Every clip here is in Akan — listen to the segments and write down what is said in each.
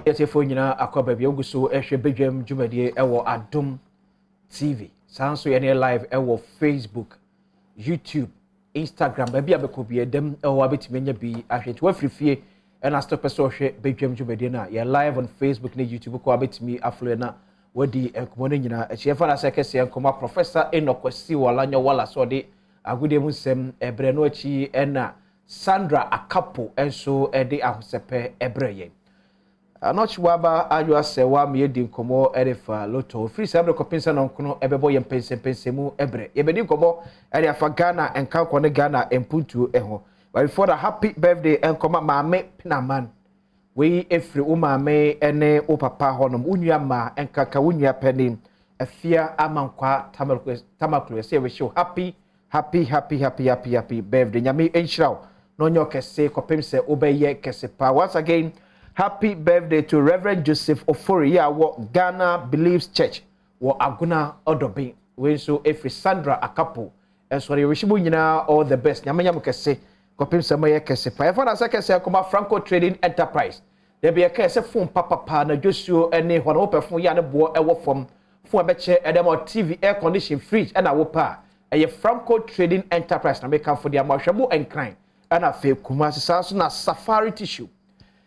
Yɛtefo nyina akwa baabi ogu so ehwe Badwam dwumadie ɛwɔ Adom TV. Sanso yɛne live ɛwɔ Facebook, YouTube, Instagram. Baabi abɛkɔ bi edem ɛwɔ abetimi nya bi ahwɛ. Wafrifie ɛna stop so hwɛ Badwam dwumadie na yɛ live on Facebook na YouTube kɔ abetimi aflo na wadi enkomo no nyina. Ehyefa na sekese enkomo Professor Enokwasi wala so de agudie mu nsɛm ɛbrɛ no achi ɛna Sandra Akapo enso ɛde ahosepe ɛbrɛ Anochi waba ajwa sewa miedi nkomo erefa loto free sabre ko pensa no nkono ebebo ye Mpensenpensemu ebre ye bedi nkomo ere afa Ghana enka ko ne Ghana empuntu eho but for the happy birthday enkoma maame pinaman we efri wo maame ene wo papa honom unua ma enkaka unua penim afia amankwa tamaklo se we show happy birthday nyame enhyiraw no nyo kese ko pemse obeye kese pa once again. Happy birthday to Reverend Joseph Ofori wa Ghana Believes Church wa Aguna Odobi. We so every Sandra Akapo. And so we wish you all the best. Nyamanya mukese kopim samaye kese pa. Efa na sekese akoma Franco Trading Enterprise. There be a kese phone papa na Joshua ene ho na opefon ya ne bo ewo fom. Phone beche edemo TV air condition fridge and a wopa. Eye Franco Trading Enterprise na make am for their mahwebo enkran. And afi Kumasi sanso na Safari Tissue.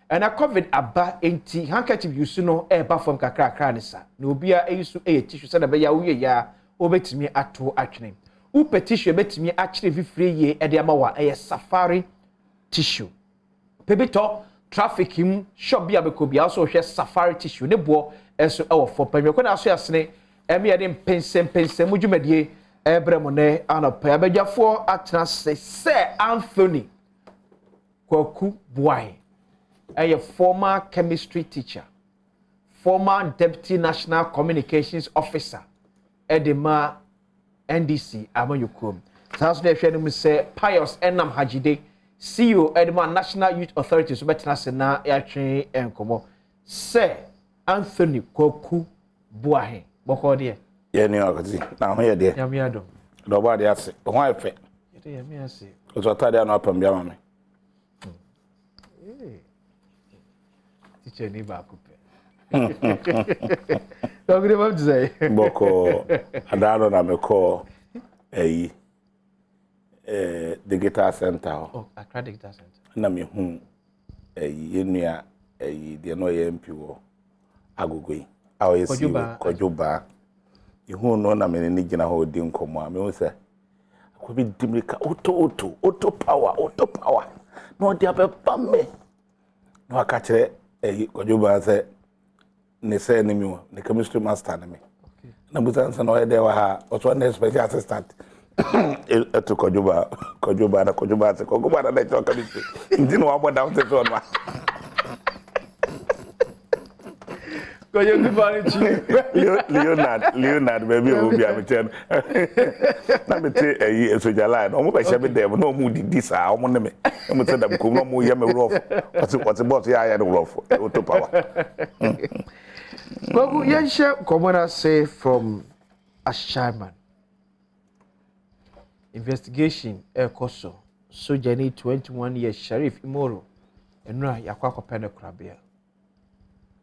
And a COVID aba enti handkerchief use no eba from kakra nisa. No bia eyisu tissue say na be ya wo ya obetimi ato atwene. Wo tissue betimi akire fifire ye e de amawa Safari Tissue. Pebito traffic him shop bia bekobi also hwe Safari Tissue ne bo enso ewo for panwe ko na aso yasene eme ye de Mpensenpensemu dwumadie ebre mo ne anopa abegyafo atena se Anthony Kwaku Boy. A former chemistry teacher, former deputy national communications officer, Edema NDC, Amayukum. Sounds like we say Pius Enam Hajide, CEO Edema National Youth Authority, so better na Yachi Enkomo. Sir Anthony Koku Buahe. Boko dear. Yeah, now here, dear. Yamiado. Nobody has it. Why fit? Yes, because I thought I know from Yamame. Teacher ni ba kupe. Don't give up to say. Boko adano na meko the guitar center. Oh, Accra Guitar Center. Na me hu yenua de no ye MP wo agogoi. Awo yesi kojoba. Ihu no na me ni gina ho di nkomo a me hu se akobi dimrika auto power. No dia be pamme. No aka kire Kojuba say ne say ni mi the chemistry master na me. Okay. Na busan say no e dey wa ha also na special assistant. To Kojuba na dey talk chemistry. Ndi no wa down to one ma. Leonard baby obi am chen. Na me te soja line. Omo be she be dem no mu di sa omo ne me. Omo te dem ko no mu ye me rough. What's boss ya the rough. Auto power. Well, you share common say from a chairman. Investigation Koso. Soja ni 21 years Sheriff Imoro. Enra yakwa kopene krabia.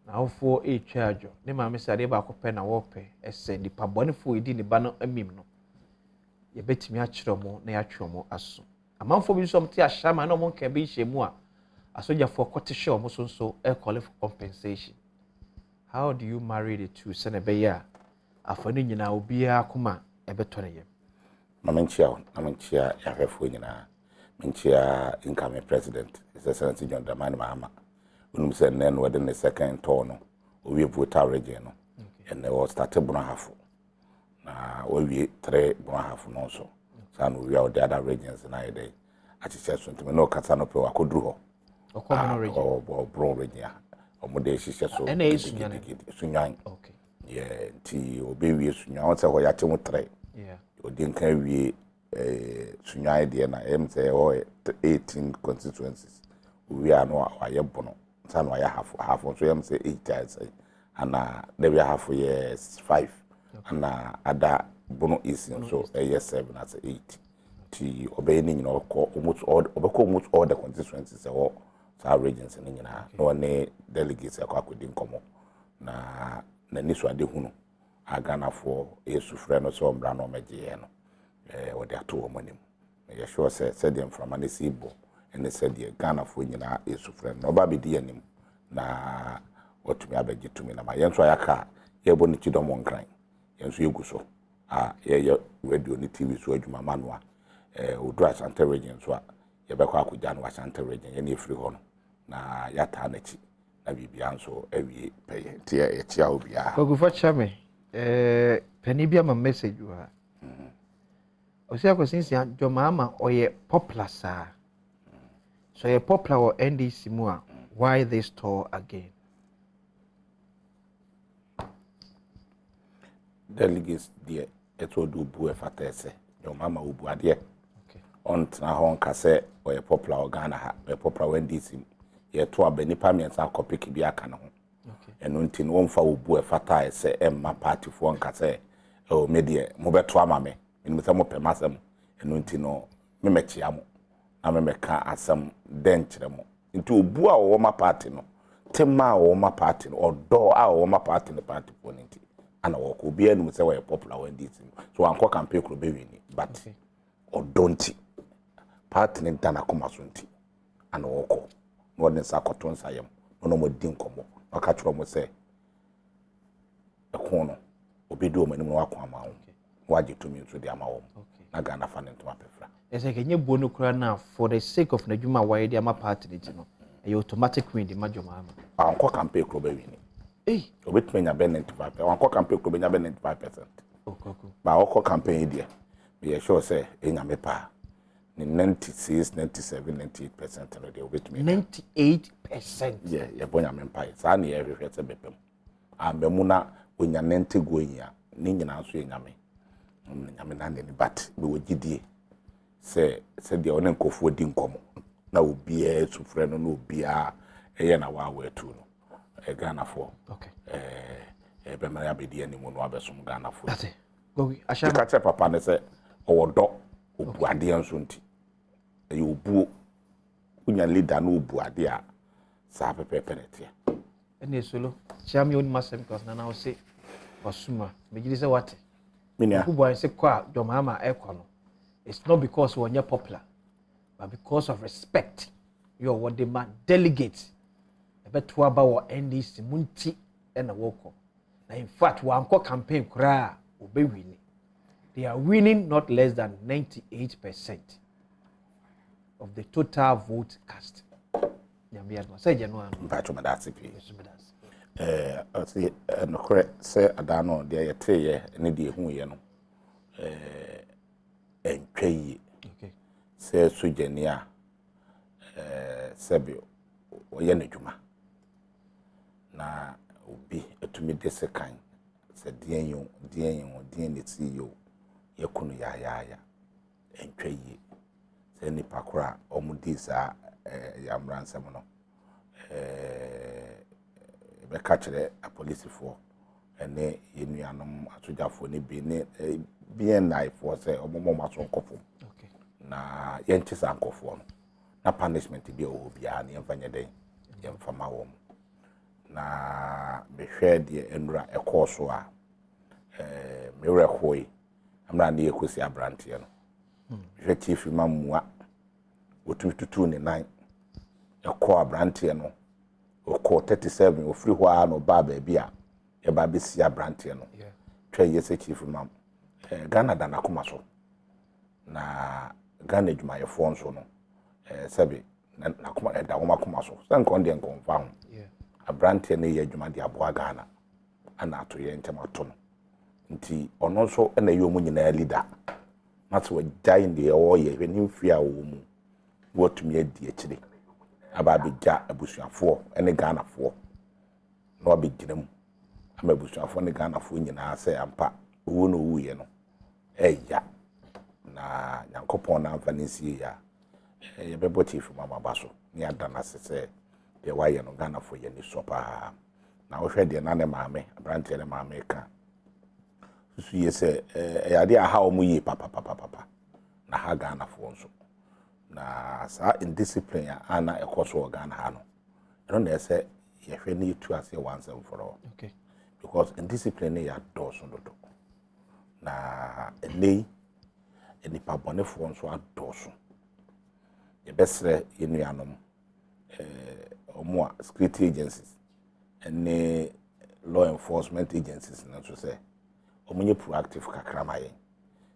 Na for a charge. Ne ma me say de ba kopena wope ese di pabonefo edi ne ba no amim no. Ye betimi a kire mo na ya twe mo aso. Amanfo bi so mte a chairman no mo nka be hyemu a asoja for kote show mo so call for compensation. How do you marry the two? Sene be ya afani nyina obi akoma ebetone yem. Mamenchia ya fefo nyina. Menchia incoming president is the Senator John Dramani Mahama. When we said then within the second turn, we vote our region, and they all started Brunahafu. Now we 3 Brunahafu also. So we are the other regions in our day. I just said to me, no Catanopo, I could do or Bro region. Or Mode, she said so. And Sunyan. Okay. Yeah, tea or baby Sunyan, so I tell 3. Yeah. You didn't carry Sunyan, dear, and I am say, 18 constituencies. We are no Ayabono. San why half so am say 8 years and there we have for years 5 and other bono is so a year 7 as 8 to obeying almost all the constituencies or sa regions ni nyina no ne delegates akwakwedi nkomo na niso ade hunu agana for yesu frɛ no so mbra no megye no wode ato wo manim ye sure say dem from an sibo ene said ye Ghana for nyina yesu frɛ no ba bedi anim na otumi abegye tumi na ma yenso ayaka ye bo ni chidom nkran yenso yegu so ye radio ni TV so adwuma manoa odura Asante region so ye bekọ akụja no Asante region ye na efiri ho no na yata na chi na bibia nso awie peye tie etia obia ogufo chame pani bia ma message wa osi akosinsi Jomama oye popular sa so ye popular or NDC mu a why this store again delegates die eto do bu efata ese Jomama obu ade on tna ho nka se oye popular organa ha be popular NDC ye to abani parliament akopiki bi aka ne ho eno nti no mfa obu efata ese emma party fo nka se o media mo beto amame enu se mo pemasem eno nti no me mechia mo na me meka asem den kire mo nti obu a wo ma party no tema wo ma party no odo a wo ma party no party fo nti ana wo ko bi enu se we popular NDC so anko campaign kro be wini but odo nti party ne dana koma so nti ana wo ko no ne sa koton sayem no mo din komo aka tro mo se ekono obedu o manim no akwa ma wo waje to me nso de ama wo na Ghana fa ne ntoma pefra ese kenye buonu kura na for the sake of najuma why de ama party ne no e automatic win de Jomama anko campaign kro be wini obetumi nya be 95 anko campaign kro be nya be 95% ba anko campaign dia be sure say enya me pa ni 96 97 98% no de obetumi 98% ye bonya me pa sa na ye hwehwe se bepem amemu na onya 90 go nya ni nyina so enya me nyame na ne bat be wogidie se de one nkofo di nkomo na obi e sufre no na obi a eye na wa wetu no Ghana for be mara abedi animu no abesom Ghana for ate gogi ashama ka che papa ne se owodo obu ade enso nti e obu unya leader no obu ade a sa pepepe netia ene solo chiam yon masem because na o se osuma megiri se wate minia kubo se kwa Jomama ekwa no it's not because we are popular but because of respect you are what the man delegate ebeto aba wo NDC munti na woko na in fact we anko campaign kura obewini they are winning not less than 98% of the total vote cast nyambia no say jeno an mpacho madase pi ase no kore se adano de yeteye ne de hu ye no entwayi se sujenia sebe oye n'adwuma na obi etumi de sekan se dien ne ti yo yakunu ya entwayi se ni pakora omudi sa ya mransam no be ka kire a police for ene yenuanom atujafo ne bi ne BNI for say omomo maso nkofo na yenti sa nkofo no na punishment bi o bia ne mfanya den yemfama wo na behwe de enura ekoso a mewre khoi amra ne yekosi abrante no hwe chief mamua otututu ne nan ekọ abrante no okọ 37 ofiri ho a no ba bi a e ba besi abrante no twa yese chief mam Ghana dana kuma so na Ghana adwumayefo nso no sebe na kuma da homa kuma so san kon de nkonfa ho abrante ne ye adwuma de aboa Ghana ana ato ye ntemato no nti ono nso na ye omu nyina leader matso wajai de o ye hwani mfia wo mu wotumi adi akire aba abegya abusuafo ene Ghana fo na obegyina mu ama abusuafo ne Ghana fo nyina sɛ ampa wo no wu ye no eya na Nyankopɔn na amfa ne sie ya ye bebo chief mama baso ni adana sese de waye no Ghana fo ye ni sopa na wo hwɛ de na ne maame abrante ne maame ka susu ye sɛ ya de aha o mu yi papa na ha Ghana fo nso na sa indiscipline ana ekoso organa ha no eno na ese ye hwe ni tu ase once and for all. Okay. Because indiscipline ya doso dodo na enei enipa bonefo nso adoso ye besre yenuanom omo security agencies and law enforcement agencies na so say omunye proactive kakrama yen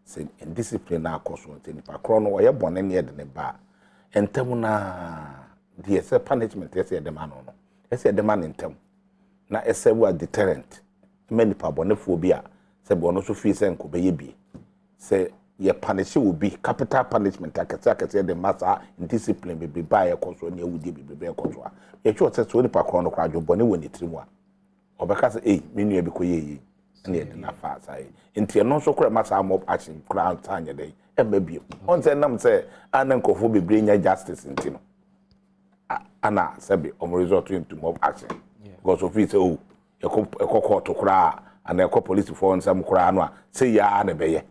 say indiscipline na akoso enipa kro no ye bone ne de ne ba entem na the say punishment yes ye de man no yes ye de man entem na ese wa deterrent many pa bonefo bi a say bono so fi say nko be ye bi say ye punish will be capital punishment akete the matter indiscipline be ba ye koso ne awudi be koso a ye twa say so nipa kro no kwa adwo bone woni trimu a obeka say menu bi koye na de na fa sai nti no so kra matter mob action kra antanya dey e mabie on say nam say anankofo bebre nya justice nti no ana sabi resort into mob action because of it oh ekọ to kra ana ekọ police for nsam kra no a say ya na beye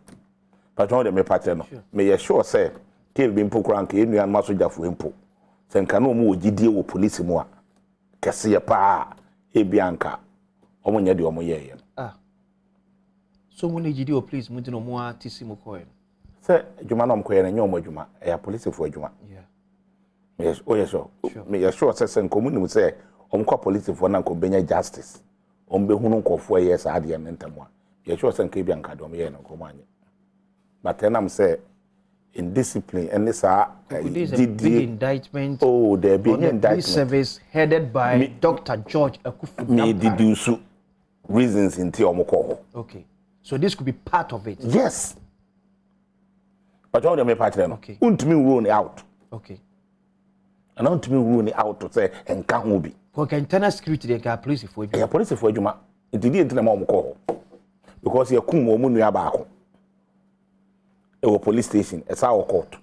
but on the me pattern no me ye sure say ke bi mpo kra nka enu an masojafo mpo say nka no mo ogidie wo police mu a kese ye pa ebianka omonye de omoye ye so mo negidi o please mo dino mo atisi mo ko en say adwuma no mko ye na nyomo adwuma e police for adwuma yes oh yes me ye sure say nko mu say omko police for na nko benya justice ombe hunu nkofo ye sa ade en ntam a ye sure say nka ebianka de omoye na nko manye but then I'm say indiscipline and this big indictment there be an indictment service headed by Dr. George Akufu me deduce reasons in Tiomoko. Okay, so this could be part of it. Yes, but all the me part them. Okay, untimi rule out. Okay, and untimi rule out to say and can be because internal security they can police for you. Yeah, police for you ma. It didn't tell them because you come wo mu nua baako. Ewo police station esa wo court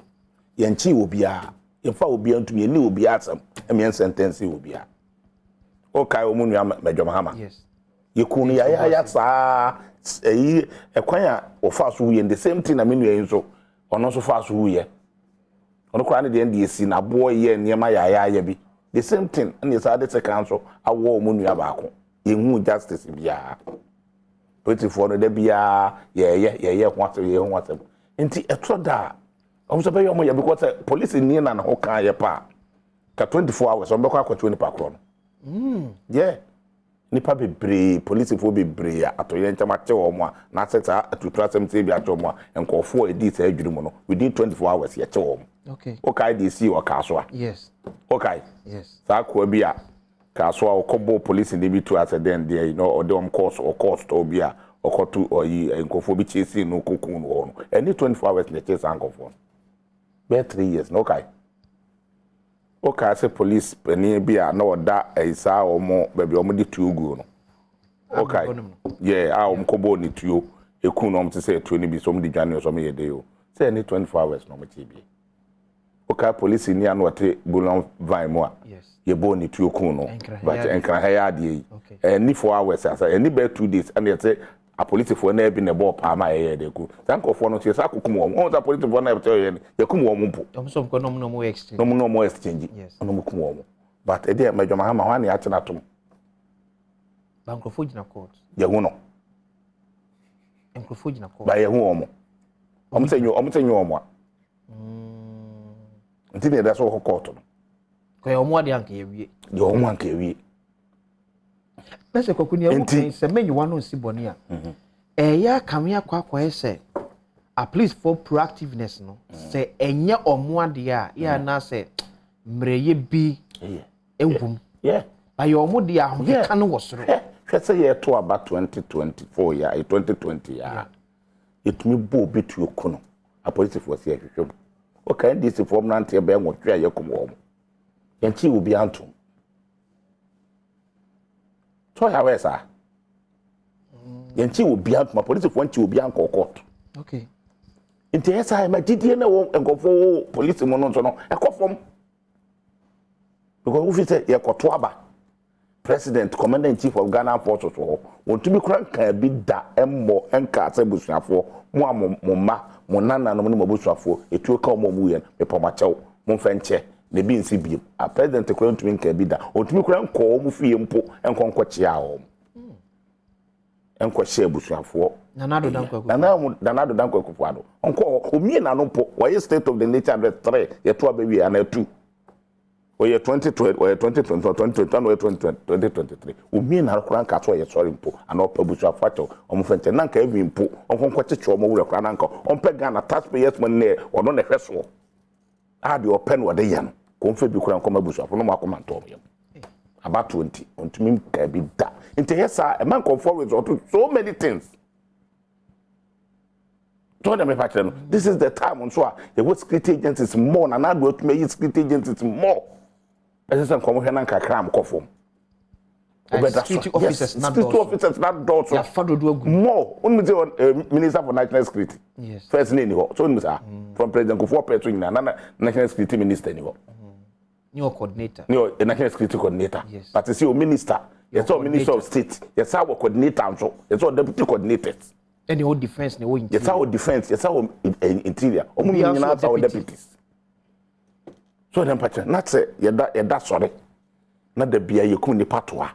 yanchi obia yemfa obia ntumi eni obia asam emien sentence obia okay o munu amedwom hama yes yekunu ya saa eyi ekwan a ofa so huye the same thing na menu yin so ono so fa so huye ono kwa na de ndi esi na boy ye niema ya bi the same thing na yesa de council awo munu abaako yehu justice bia political no de bia ye hwase nti etroda omso be yomo ya because police ni na ho kan ye pa ka 24 hours on be kwa 20 pa kro no yeah nipa bebre police fo bebre atoye nchama che wo mo na sekta atutura semte bi acho mo enkofo edi sa adwuru mo no within 24 hours ye che wo mo okay okay dey see o ka so a yes okay yes sa ko bi a ka so a okobo police ni bi to as then there you know odom course or cost to bi a okotu oyi enkofo bi chesi no kokun no any 24 hours na chase ankofo be 3 years no okay okay say police pani bi a na oda isa omo baby omo di tugu no okay yeah a omo kobo ni tuo ekun no omo te say tuo ni bi so omo di dwane so omo ye dey o say any 24 hours no omo che bi okay police ni anu ote bulon van mo a yes ye bo ni tuo kun no but enkra ha ya de yi ni 4 hours asa any be 2 days and ye say a police for na bi ne bo pa ma ye de ku tanko for no se sa kokum wo on ta police for na be ye ye kum wo mpo om so ko no mo exchange no mo exchange no mo kum wo but e de medwoma ha ma hwan ya tena tom bankrofo gina court ye hu no bankrofo gina court ba ye hu wo mo om tenyo wo mo nti ne da so ho court no ko ye omo ade anka ye wie ye omo anka ye wie pese kokuni e mo se menyi wano si boni a ya kamia kwakwa ese at least for proactiveness no se enye omo ade a ya na se mreye bi ewum ba ye omo de a ka no wosoro hwese ye to aba 2024 ya 2020 ya etumi bo betu okuno a police force ya hwehwem o kan dis form na ante be nwotwe ya komo yanchi obi antum so ya wesa yanchi obi antum police force yanchi obi anko court okay nti esa ma didie na wo enkofo police mo no so no ekofom because we say ye koto aba president commander in chief of Ghana forces so won to be kran kan bi da emmo enka asebusuafo mo amomma mo nana no mo busuafo etuo ka mo mu ye me poma chew mo fenche ne bi nsi bi a president kura ntumi nka bi da otumi kura nko mu fie mpo enkonko chia o enko hye abusuafo nanado danko nanado danko akufuado onko omie na no mpo why state of the nature address 3 ye to abawi ana 2 oye 2020 oye 2020 oye 2023 omie na kura nka to ye sorry mpo ana opa abusuafo acho omfenche na nka evi mpo onkonko cheche omo wura kura na nka ompe Ghana taxpayers money ono na hweso ade open wode ye no konfe bi kura nkoma busuafo no makoma ntom yam about 20 ontumi ka bi da nti yesa a man conform with so many things don't me pattern this is the time on so the what security agencies more na na do to me security agencies more esa nkomo hwe na nkakra am kofom security officers not do so ya fado do agu more on minister for national security yes first name ho so nimsa from president Kufuor person na national security minister ni ho new coordinator a national security coordinator yes. But you see a minister yes or minister of state yes our coordinator so yes or deputy coordinators any whole defense ne wo interior yes our defense yes our interior omo nyina our deputies so dem patch not say yeda sorry na da bia yekum ni patoa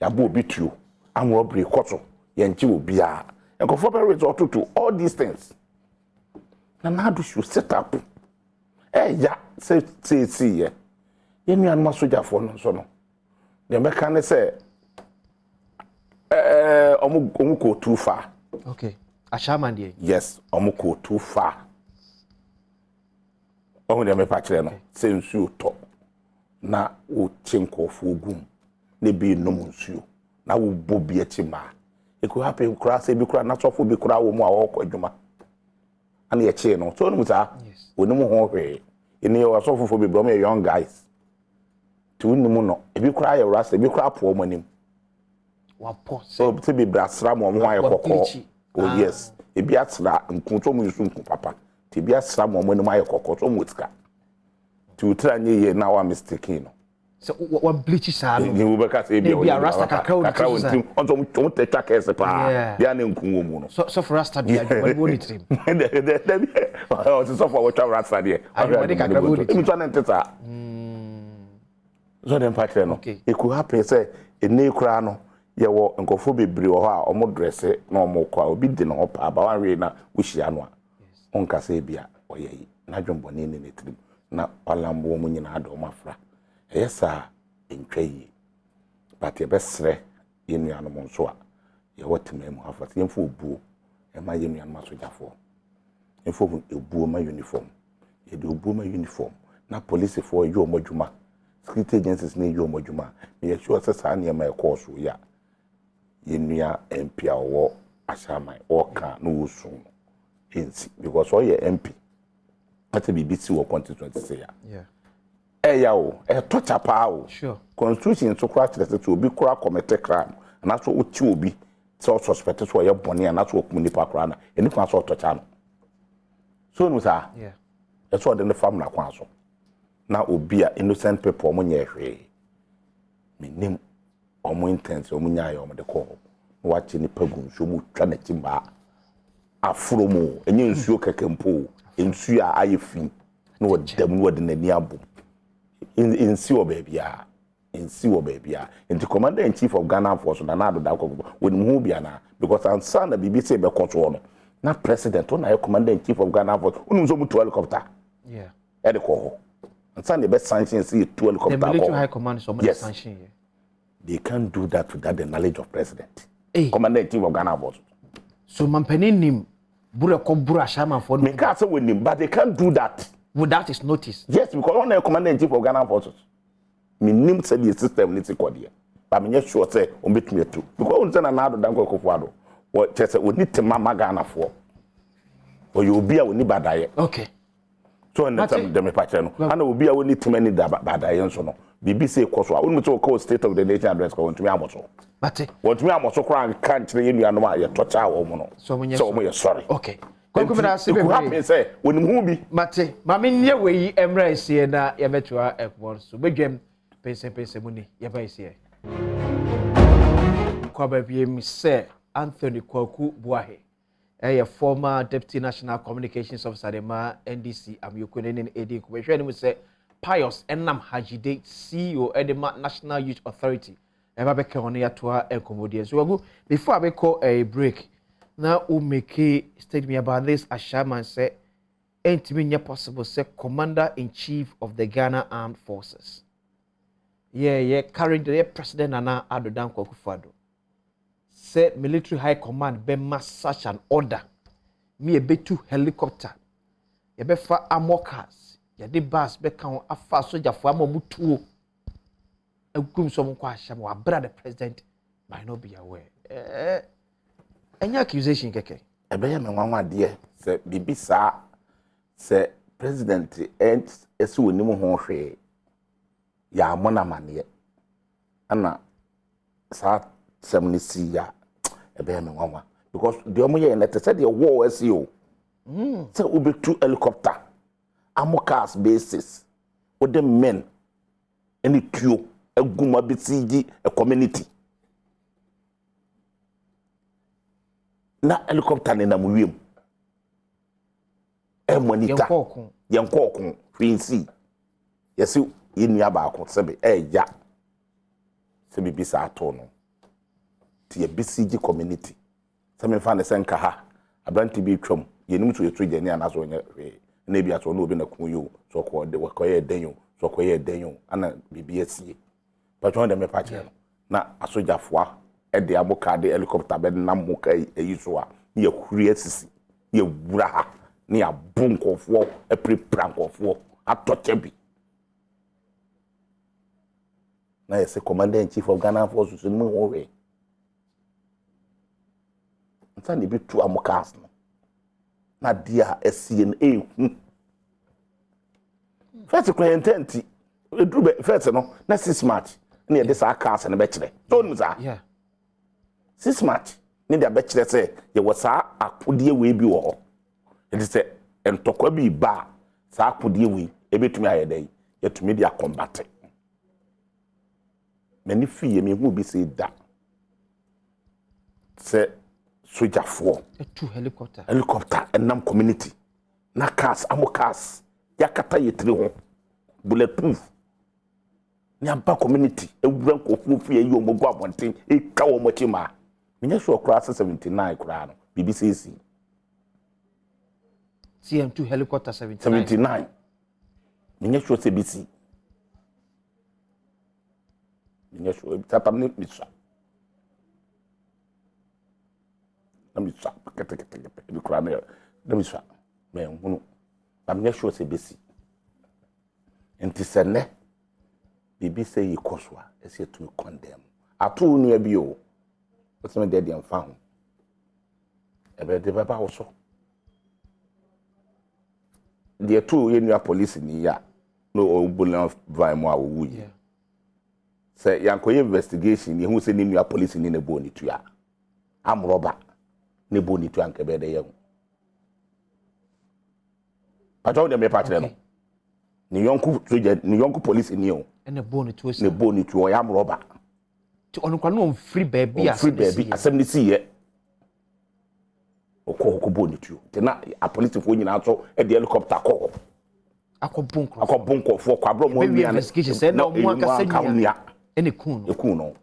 ya bo obitu am robbery koto ye nchi obi a enko be resort to all these things na do should set up ya say yeah yemi anuma soja fo no so no dem be kan say omu ko too far okay ashama dey yes omu ko too far omu dem pa kire no say nsuo to na o chinkofo ogum ne bi no nsuo na wo bobi achima e ko happen kura say bi kura na sofo bi kura wo mu a wo ko adwuma ana ye che no so no musa onum ho hwe eni o sofo bi bro me young guys tu nimu no ebi kura ye rasta ebi kura po mo nim wa po so ti bi brasra mo ho aye kokko oh yes ebi asra nkunto mu yusu nkun papa ti bi asra mo nim aye kokko so mu tika tu tranye ye na wa mistake no so wa bleach sa no ni wo be ka say ebi rasta kakra o tim onto mo teta ka ese pa ya na nkun wo mu no so for rasta bi adwo wo ni trim o so for what rasta there adwo de kakra wo ni trim mi to na nteta so dem pattern no e could happen say ene kura no ye wo nkofo bebre wo ha omo dress na omo kwa obi di na opa aba wan we na wuhia no a onka say bia oyeyi na dwombo ne ne trim na olambo mu nyina ado mafra yesa entwayi but ye besre ye nuano mo nso a ye wotem mu afa yemfo obuo e ma ye nuano masojafo yemfo obuo ma uniform ye de obuo ma uniform na police for yo modwuma security agencies ne yo modwuma me sure say sa ne ma e course ya ye nua MP awo asama oka no wusu ensi because all your MP ati BBC wo 2026 yeah ya o to chapa o sure constitution so kra tete to obi kra commit crime na so uti obi so suspect so ye bone na so okumi pa kra na eni kwa so to cha no so no sa yeah so de ne fam na kwa so na obi a innocent people mo nye hwe minim omo intense omo nya ya omo de ko wa chi ni pagun so mu twa na chimba afuro mu enye nsuo kekempo nsuo a ayefi no wadam wode na ni abo insi wo baabia nti commander in chief of Ghana Force na ado da ko woni mu bia na because ansa na BBC be control no na president na commander in chief of Ghana Force unu so mu to helicopter yeah e de ko ansa ne be sanction see to helicopter the military high command so much sanction here they can't do that without the knowledge of president commander in chief of Ghana Force so mampanin nim bura ko bura shama for me ka say we nim but they can't do that without his notice. Yes, because one of commander in chief of Ghana Forces. Me nim say the system need to go there. But me sure say on bit me too. Because on say na do danko Kufuor. What say we need to mama Ghana for. Or you be a we need badaye. Okay. So on that time dem patch no. And we be a we need to many badaye so no. BBC koso a we to call state of the nation address ko ntumi amoso. Mate. Wotumi amoso kra kan kire yenu anom a ye tocha wo mo no. So mo sorry. Okay. Konkumina sibe happy say woni mu bi mate mame nye weyi emra esie na ye betwa ekwo so bedwem pensempensemu ni ye ba esie kwa ba biem se Anthony Kwaku Buahe a former Deputy National Communications Officer de ma NDC am yokunenin edi ko hwe ni say Pius Enam Hajide CEO Edema National Youth Authority eba be ke hono yatoa enkomodie so wagu before I call a break now we make a statement about this ashaman say ain't possible say Commander in Chief of the Ghana Armed Forces currently President Nana Addo Dankwa Akufo-Addo say military high command be mass such an order me a bit two helicopter ye be fa armor cars ye de bus be kan afa soldier for amomutuo agum so mko aham wa bra the president might not be aware any accusation keke e be ye me nwanwa de se bibi sa se president esi wonimu ho hwe ya amona mane ana sa semnisi ya ebe ya me nwanwa because the omo ye net said the war SEO say ubetu helicopter amokas bases with the men any tuo aguma bitigi a community na helicopter ni na muwiem e monita yankokon finsi yesi yinua ba akon sebe ya sebe bisa ato no ti BCG community some fan senka ha abranti bi twam yenim to yetu jani anaso nya na bi ato no obi na kun yo so ko de wakoye denyo so ko ye denyo ana BBSC patron de me pache no na asojafoa e de amoka de helicopter be na moka eyiso a ye huri asisi ye wura ha ni abunkofo e preprankofo atoche bi na yese Commander in Chief of Ghana Forces mu howe nsani bi tu amokas no na dia SCN first client edrube first no na 6 March na ye de sa cars na be kire to nu za 6 March ni dia be kire say ye wo sa akudie we bi wo it is entokwa bi ba sa akudie we ebetumi ayedai yetumi dia combat many fee me hu bi say da say soldier for a two helicopter and nam community na cars amokas yakata yetri ho bulletproof ni aba community ewura nkofu fie yi omogu abonten e ka wo mochima menye so cross 79 kura no BBC CM2 helicopter 79 menye so CBC menye so tata ne miswa na miswa kete bi kura na miswa me hunu ba menye so CBC enti sene BBC yikoswa esi to condemn atu nu abi o what's my daddy and found ebe de baba also the two yenua police ni ya no obulan vai mo awu yi say yankoye investigation ni hu say ni nua police ni na boni tua amroba ne boni tua nke be de ye pato de me patre no ni yonku soja ni yonku police ni o ene boni tua ne boni tua ya amroba ti onukwa no free baby asem ni si ye okoko boni tua te na a police fo nyina so e de helicopter ko akobunko fo kwa bro mo nia na say na mo akasenya ene kun no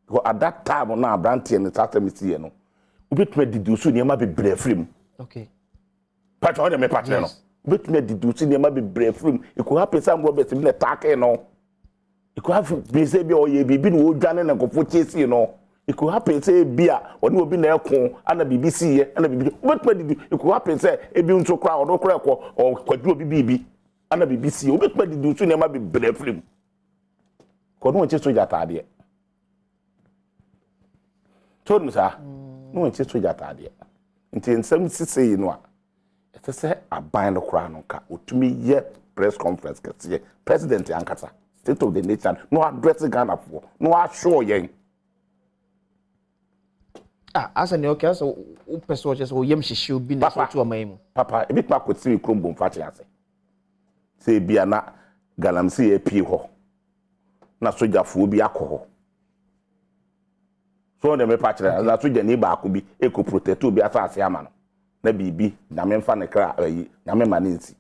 go at that time na abrantie ni tata mi si ye no ubetuma didusu ni ma be brefrim okay patro de me patre no ubetuma didusu ni ma be brefrim e ko happen sam Robert bi na take no e ko have beze bi o ye bibi no odwane na gofo chesi no e ko happen say bia oni obi na ekon ana BBC ye ana bibi ubetuma didu e ko happen say ebi nso kra o do kra ko o kwadu obi bibi ana BBC ubetuma didusu ni ma be brefrim ko no che soja tade tonu sa no che soja tade nti nsam sisi yi no a ete se aban no kra no ka otumi ye press conference kase president ankasa state of the nation no address Ghana for no assure yen asa ne okay so o person just o yem hihie obi na so to amai mu papa e bit ma ko tiri krombo mfa che ase se bia na galamsi e pie ho na soja fu obi akọ ho so na me pa kire na soja ni ba ko bi eko protect obi asase ama no na bibi na me mfa ne kra ayi na me ma ne nsi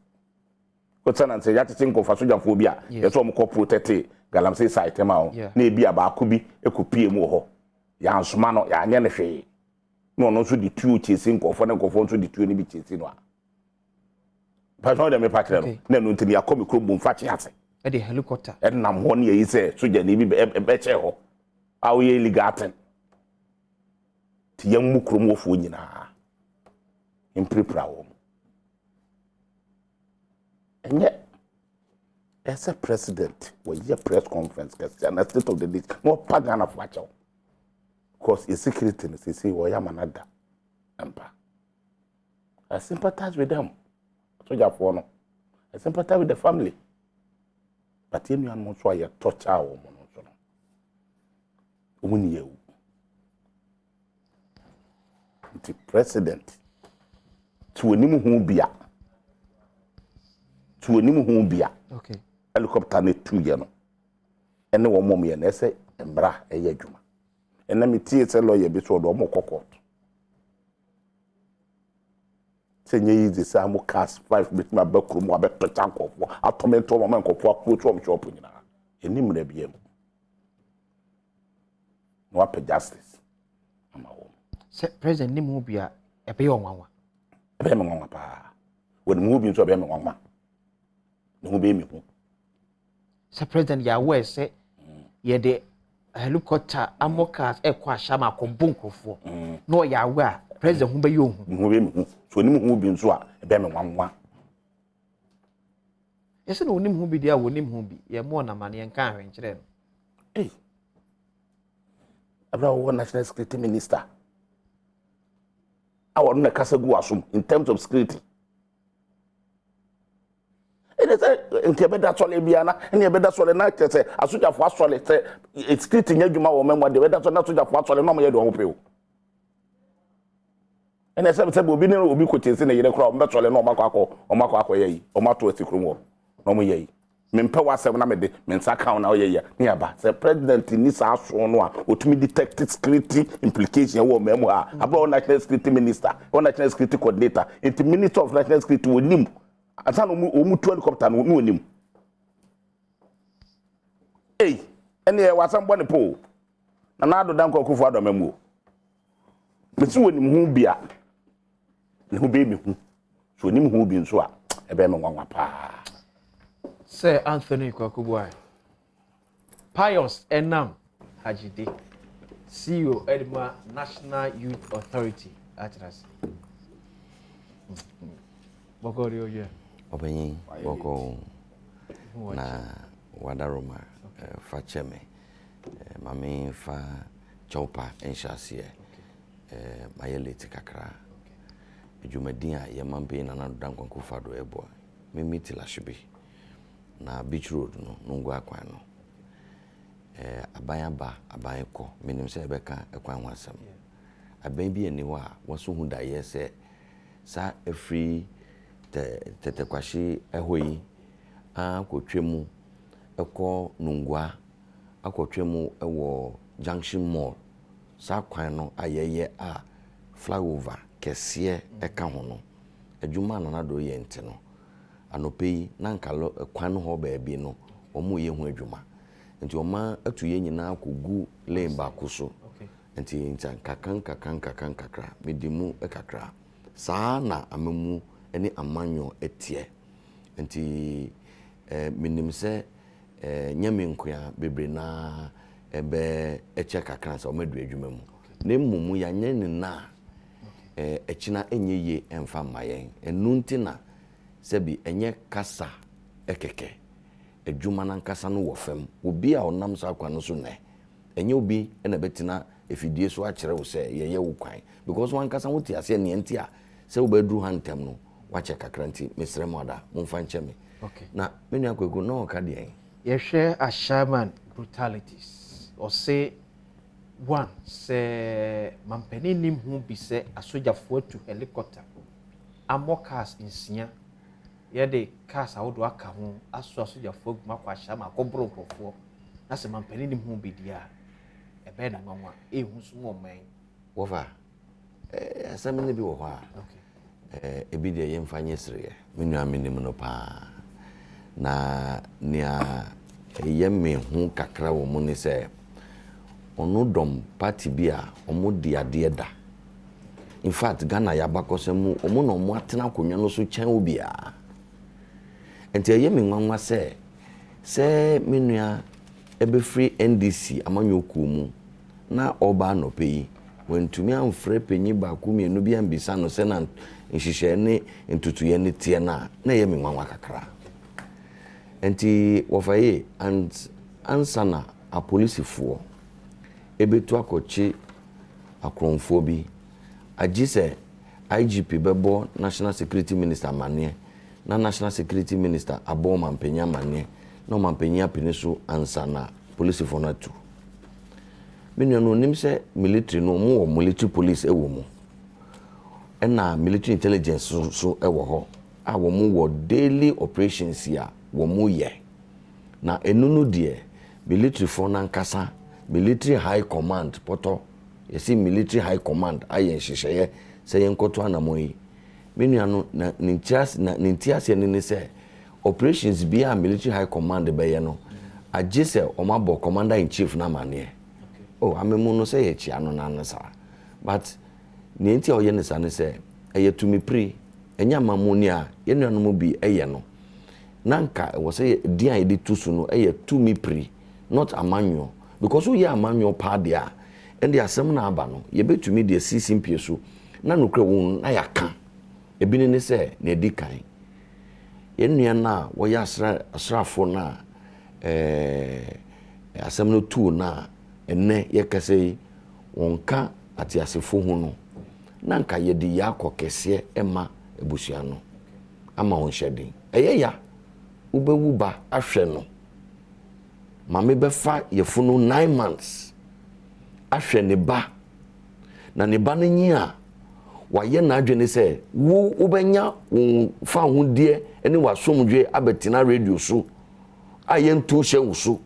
ko tsana nse ya tete nko fa soja fo bi a ye so mo ko protect galamsey site ma o na ebi aba ko bi eko pie mu ho ya nsoma no ya anya ne hwe no so di tuo chesi nko fo ne nko fo so di tuo ni bi chesi no a pa so na me pa kire no na no ntini akomi krobum fa che ase e de helicopter e na mo ne yi se soja ni bi be che ho awo ye ligaten ti yan mu krom wofo nyina imprepra wo enye as a president we your press conference kasi na state of the day no pagana for acho because a security no say wo ya manada ampa I sympathize with them soja for no I sympathize with the family but you know no so ya torture wo no so no woni yewu the president to onimu hu bia okay helicopter ne tu ye no ene wo mom ye na ese embra eye adwuma ena me tie se lawyer bi so do mo kokot se nye yizi sa mo cast 5 bit ma bakru mo abeto chankofo atomento mo man kokofo akwotu om shop nyina enim na biem no apɛ justice ama wo se president ni mu bia ebe yo nwanwa ebe me nwanwa pa wo ni mu bi nso ebe me nwanwa ne ho be mi ho se president ya we se ye de helicopter amokas ekwa shama ko bunkrofo no ya we a president hu be yo hu be mi hu so ni mu bi nso a ebe me nwanwa yese no onim hu bi dia wonim hu bi ye mo na mane enka ahwen kire no abra wo national security minister awo na kasa gu asum in terms of security ene se nke beda sole bia na ene beda sole na kese asuja fo asole se security nya dwuma wo memwa de beda sole na asuja fo asole no mo ye do ho pew ene se obi ne obi ko chese na yire kra o mbetole na o makọ yeyi o mato asikrum wo no mo yeyi mempe wasem na mede mensa account na o yeyi ne aba se president ni sa so no a otumi detect security implication wo memo a abro national security minister or national security coordinator into minister of national security wonim asa no mu tu helicopter no wonim ene wasam bone po na ado dan ko kufu ado memu mesi wonim hu bia ne hu be mi hu so wonim hu bi nso a ebe me nwanwa pa Sir Anthony Kwakubuai, Pius Enam Hajide, CEO Edma National Youth Authority, Atras. Boko rio ye. Obenyi boko na wadaroma fa cheme mami fa chopa enshasiye mayele tikakra ejumadin a yemambe na dan kwankufo do ebo mimi tilashibi na beach road no nungwa akwan no aban ko minim se beka ekwan wasam aban bi eni wa waso hu da ye se sa every tete kwashi ehoyi akotwemu eko nungwa akotwemu ewo junction mall sa kwan no ayeye a flyover kese eka ho no adwuma na do ye nti no anopeyi na nkalo kwan ho ba bi no omo ye hu adwuma nti oma atu ye nyina kogu lane ba kuso nti ntan kakan kakra medimu kakra saa na amemu ene amanyo etie nti minim se nyame nkoa bebre na ebe eche kakra sa omadu adwuma mu na mumu ya nyene na echina enye ye emfa mayen enu nti na sebi enye kasa ekeke adwuma na nkasa no wo fam obi a onam so akwa no so ne enye obi ena betina efidie so akere wo se yeye wo kwan because one kasa wote ase ne nti a se wo badru hantem no wache kakra nti mesre moda mumfa nche me okay na menu akwagu no ka de ye hwe a shaman brutalities or say one se mampeni nim hu bi se asojafo atu helicopter amokas insia ye de cars awodo aka ho aso asojafo aguma kwa shama akobro krofo na se mampeni nim hu bi dia ebe na nwanwa ehu so mo man wofa asam ne bi wo ho a ebi de yem fanye sere me nua menim no pa na nia yem hu kakra wo mu ne se ono dom party bi a omo di ade da. In fact, Ghana yabakosemu omo no mo atena konwa no so kyan obia. Enti ayemi nwanwa se menua ebe free NDC amanyoku mu na oba no peyi wentumi amfre penyi ba ku mienu bi ambisa no se na nhihye ne ntutuye ne tie na yemi nwanwa kakra. Enti wofaye and ansana a policefo ebetu akochi akronfo bi agise IGP bebo National Security Minister mane na National Security Minister Adom mane no mampenya piniso ansana police for na tu menu no nim se military no mo military police ewo mu na military intelligence so ewo ho a wo mu wo daily operations ya wo mu ye na enunu de military for na nkasa military high command poto yesi military high command ayen hyehyeye se yenkoto anamoyi menu ano na nintiase ne se operations be a military high command be ye no agise omabo commander in chief na mane oh amemu no se ye chia no na nsa but ni enti oye ne sa ne se eye tumi pri enya mamuni a ye nuanom bi eye no nanka wo se dia ye de tusu no eye tumi pri not amanyo because we are amanyo pa dia and the asem na aba no ye betumi de sisimpie so na nokra won na yaka ebini ne se na edikan yenua na wo ya asrafo na asem no tu na enne ye kase wonka ati asefo hu no na nka ye di yakọ kese ema ebusua no ama won hyedin ya ubewu ba ahwe no mame befa yefu no 9 months ahwe ne ba na ne ba nyi a waye na adwene se wo ubenya fa ho die ene wasomdwe abetina radio so ayentu hye wuso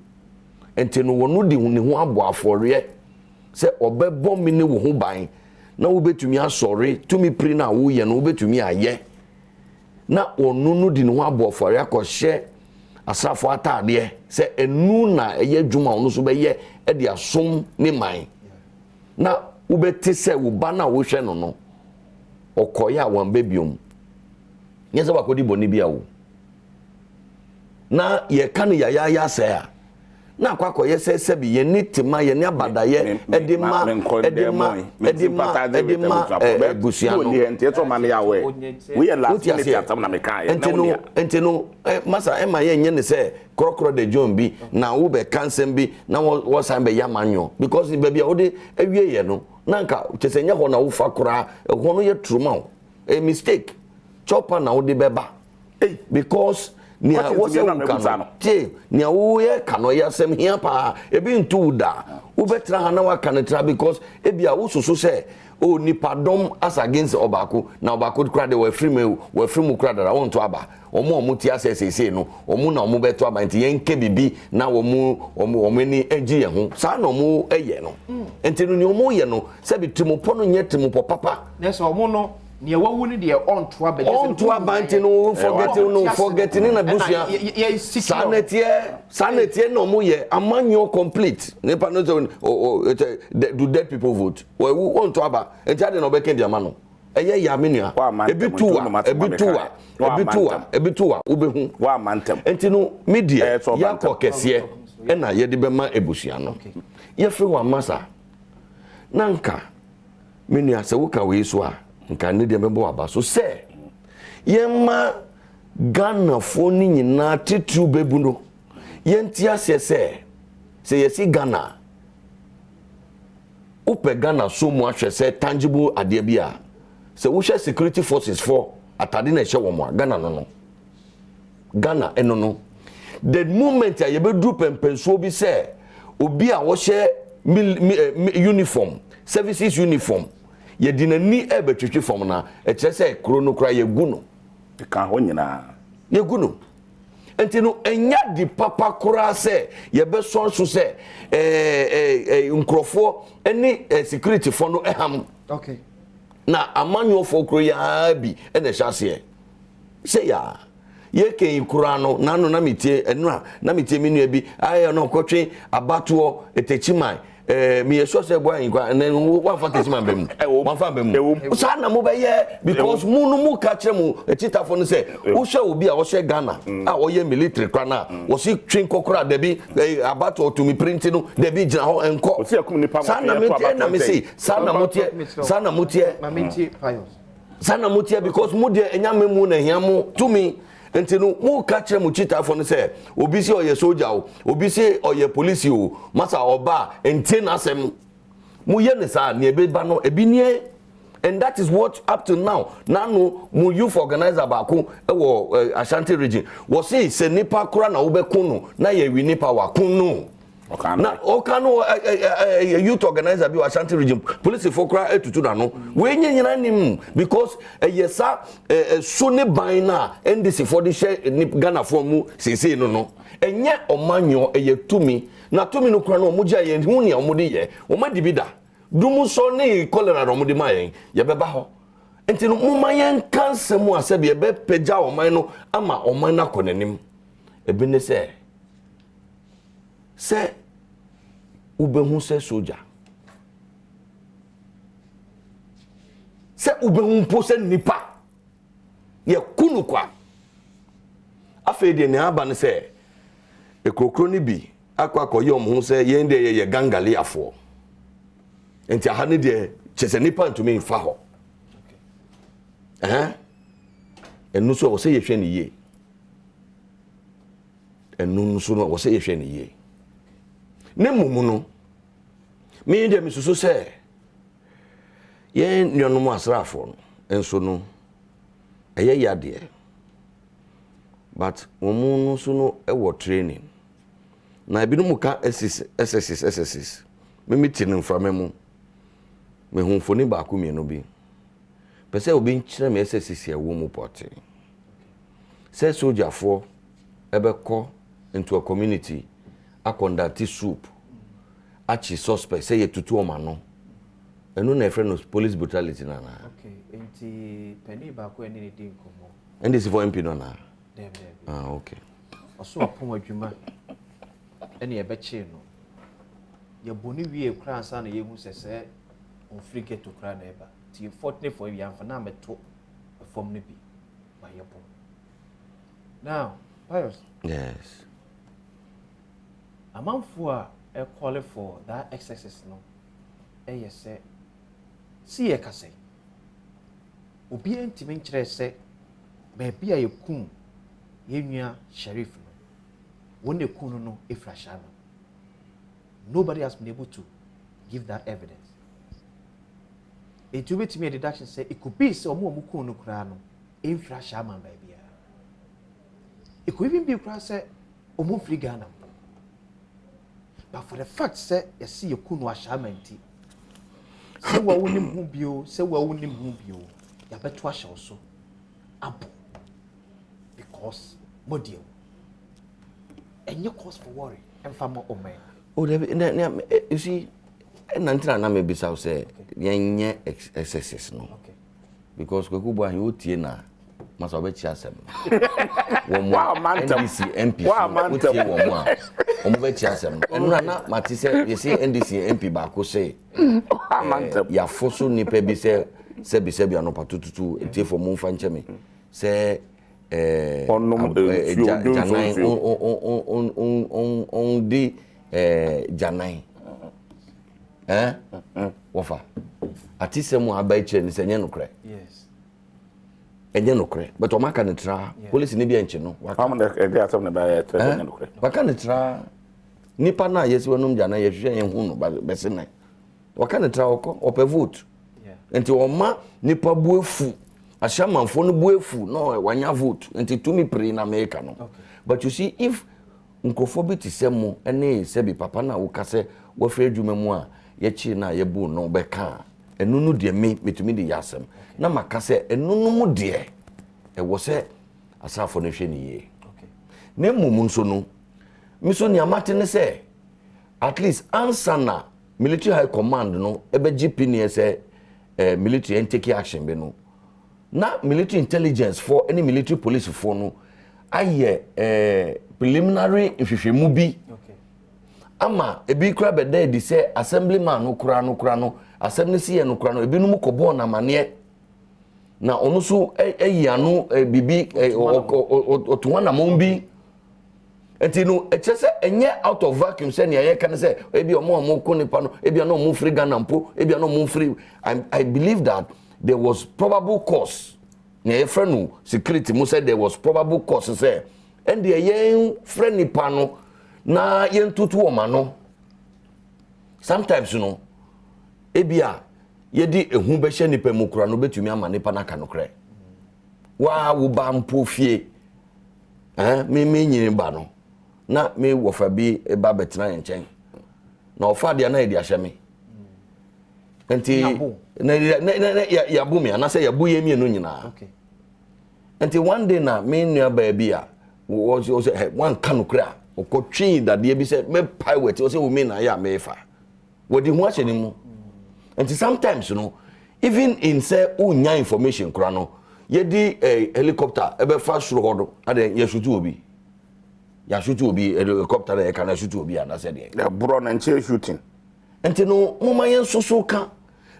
ente no wono di ne ho abo afore se obebọ mi ne wo ho ban na wo betumi asore tumi pri na wo ye no wo betumi aye na onu no di ne ho abo afore akọhye asafo atade se enu na eye dwuma ono so be ye e de asom ne man na wo beti se wo ba na wo hwe no no okoya wan bebiom nyeza bakodi boni bia wo na ye kan ya se a na akwakoye se bi ye ni tima ye ni abadaye edima gusia no ente to man ya we ye last minute atam na mekai enteno masa ema ye nye ne se krokro de John bi na wo be kansem bi na wo san be yamanyo because ni bia wo de awie ye no nanka chesenya ho na wo fa kora ho no ye truma a mistake chopper na wo de beba because ni a wo se unka tie ni a wo ye kano ya sem hia pa ebi ntu da wo betra ha na wa kanatra because ebi a wo soso se o nipadom as against obako na obako kra de we free mu kra da won to aba omo ti asese no omo na omo beto aba nti yenke bibi na omo ni enji ye ho sa na omo eye no enti no ni omo ye no se bi timopo no nye timopo papa na so omo no ne wawu ni de on to aba nti no forget na busia sanetie no omo ye amanyo complete ne pa no do dead people vote we on to aba enti ade no be ken dia ma no eye ya menua ebitua ubehu wa mantem enti no media yakọ kese e na ye de be ma ebusia no ye fe wa masa nanka menua se wo ka we so a nka ne de mebo aba so se ye ma Ghana fo ni nyina tetu bebu no ye ntia se yesi Ghana upe Ghana so mu ahwe se tangible ade bia se wo hwe security forces for atade na hye wo mo Ghana no Ghana eno the moment ya yebedu pempenso bi se obi a wo hye uniform services uniform ye dinani ebetwetwe form na e kire se krono kra ye gu no ka ho nyina ye gu no enti no enya di papa kura se ye be so so se nkrofo eni security fo no eham okay na amanyo fo kro ya bi ene hyase se ya ye ken kura no na no na metie enu na metie menu bi aye no kotwe abato etechiman me yeso se boy nkwa na one fantasy man bem one fan bem so na mo be ye because mu no mu ka kire mu etitafo no se wo hwe obi a wo hwe Ghana a wo ye military kwa na wo si twin kokora da bi abato to me print no da bi gina ho enko sana metie na me say sana motie ma metie pious sana motie because mu de enyame mu na hia mu to me enti no mu ka kire mu chitafo no se obi si oye soldier o obi si oye police o masa oba enti na asem mu ye ne sa ne ebe ba no ebi nie and that is what up to now nanu mu youth organizer ba ko ewo Ashanti region wo se nipa kura na wo be kunu na ye wi nipa wa kunu na okano youth organizer bi Ashanti region police for kura etutu na no we nyina nim because yesa so ne ban na NDC for the share Ghana for mu sese no no enye omanyo tumi na tumi no kura no mu gya ye hu ne omudi ye o ma dibida dumu so ne cholera no omudi ma ye beba ho enti no mu mayen cancer mu asabe be pagya oman no ama oman na konanim ebi ne se ubehu se soldier se ubehu po se nipa ye kunu kwa afa de ne aba ne se ekrokro ni bi akwa koye omhu se ye nde ye gangale afo enti aha ne de chese nipa ntumi fa ho enu so wo se ye hwe ne ye enu so no wo se ye hwe ne ye ne mumu no me de misusu se ye nyono mu asrafo no enso no eye yade but mumu no so no ewo training na ebi no muka SSS me meeting mfa memu me hunfoni ba ku mienu bi pese obi nkyere me SSS e wo mu porte se soldier for ebe ko into a community akondati soup achi suspect say ye tutu oma no enu na friend of police brutality na okay enti penny ba ko eni din komo and this for MP no na dem okay oso apon adwuma eni ebe chi no ye boni wie kra ansa na ye hu sese on free get to kra na eba ti fortune for ye amfa na meto form ne bi ba ye bon now pious yes amanfo a call for that exercise no say see e kase obi entimi nkyere se ba bia yekum yenua sheriff no won ekunu no efrasha no nobody has been able to give that evidence it will be to me a deduction say it could be so omo kunu kura no efrasha man ba bia it could even be kura say omo free Ghana. But for the fact say you see you kunu ashamanti say wa wonim hu bio say wa wonim hu bio ya beto asha so abo because modio any cause for worry and fama o man oh you see nantina na me bisa say yenye excesses no okay because kwekubo an otie na masa obechi asem wo mo NDC MP otie wo mo a omo bechi asem no na mati say you see NDC MP ba ko say ya foso nipa bi say sebi anopatututu etie for mo mfa nche me say janai on di janai wofa atise mu abaiche ni senye nokre yes enye nokre but o maka netra police ni bia nche no am na e dey na ba enye nokre waka netra nipa na yesi wonum janai ye hwehwe yen hu no be se nan waka netra ope vote enti o ma nipa buefu ashamanfo no buefu no wanya vote enti tumi pre na America no but you see if nkofo ti semo ene se bi papa na wo kase wo frɛ dwuma mu a ye chi na ye bu no be ka enunu de metumi de yasem na maka se enunu mu de e wo se asafo no hwe ne ye ne mmom nso no miso ni amate ne say at least ansana military high command no ebeji pini say military and take action be no na military intelligence for any military police for no aye preliminary ififemu bi ama ebi kura beda di say assemblyman no kura no assembly see no kura no ebi no kobo na mane na onu so eyano bibi otuwa na mombi enti no echese enye out of vacuum say ne ye kan say ebi omo ko nipa no ebi na omo free Ghana mpo ebi na omo free. I believe that there was probable cause ne ye friend no security mo said there was probable cause say and the yen friend nipa no na yen tutu o ma no sometimes no ebia yedi ehu be hye nipa mu kura no betumi ama nipa na ka no kre wa wo ba mpo fie me nyini ba no na me wofa bi ba betena nchen na ofa dia na edi ahye me enti na ya bu me na say ya bu ye mi no nyina okay enti one day na me nua ba bia wo say one ka no kra okotwi da de bi say me pilot o say wo me na ya me fa wo di hu ahye ni mu. And sometimes, you know, even in say unya information, krano, yedi helicopter, ebe fast through hodo, ade yeshutu obi. Yashutu obi helicopter e kana shutu obi ana said e. The brown and chair shooting. And no mama yen so ka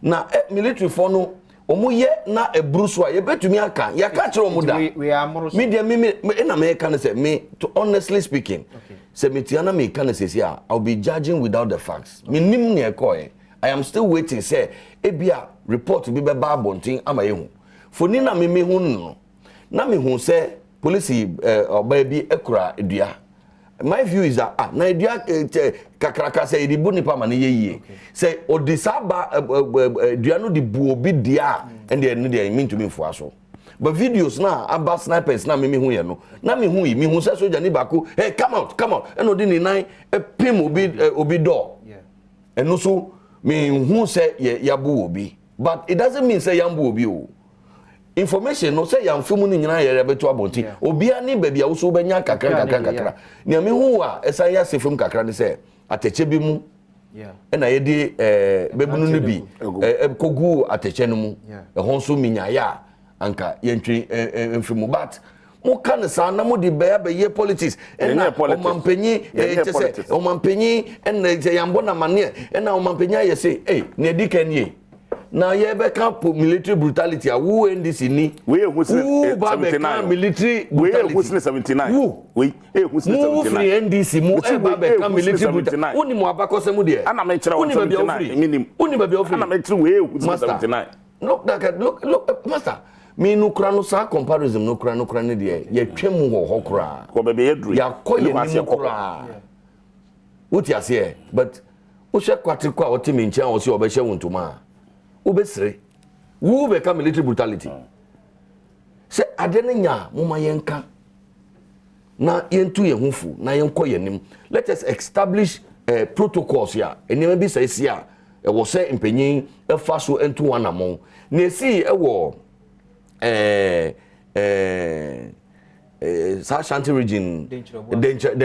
na military for no omo ye na ebruswa ye betumi aka ya ka kire omo da. We are more media me na me can say me to honestly speaking. Okay. Say me tiana me can say here I'll be judging without the facts. Me nim ne ekoe. I am still waiting say ebia report bi be ba bontin amayehu foni na me hu no na me hu say police oba bi ekura edua. My view is that na edua kakraka say edibu nipa ma ne yeye say odisaba edua no di bu obi dia and they mean to me for aso but videos na aba snipers na me hu ye no na me hu say soldier ni bako hey come out and odi ni nine pim obi door and no so me who say yabu obi but it doesn't mean say yambu obi o information no say yamfumu ni nyina yere beto abonti obi ani ba bia wo so benya kakra ne me hu a esa ya sefum kakra ne say ateche bi mu na ye di bebunu no bi kogu ateche no mu ho so minya ya anka yentwi mfimu but mo kan sa na mo di be ye politics na omampanyi tese omampanyi na yambo na mane na omampanyi ye say na di kan ye na ye be kan military brutality a wo NDC ni we ehusne 79 military brutality we ehusne 79 we ehusne 79 mu free NDC mu ba be kan military brutality oni mo abakose mu de ana me kire 79 minim oni ba be ofri ana me kire we ehusne 79 look master me no kura no sa comparison no kura ne de ye twem ho kura ko be yedru ya koye ni kura uti ase but wo hwe kwate kwa wote me nchen wo se obehye wontuma wo besire wo be ka military brutality se ade ne nya moma yenka na yentu ye hufu na yenko yenim let us establish protocols ya enema bi sai sia e wo se mpanyin e fa so ento wanamon na esi e wo Shanty region danger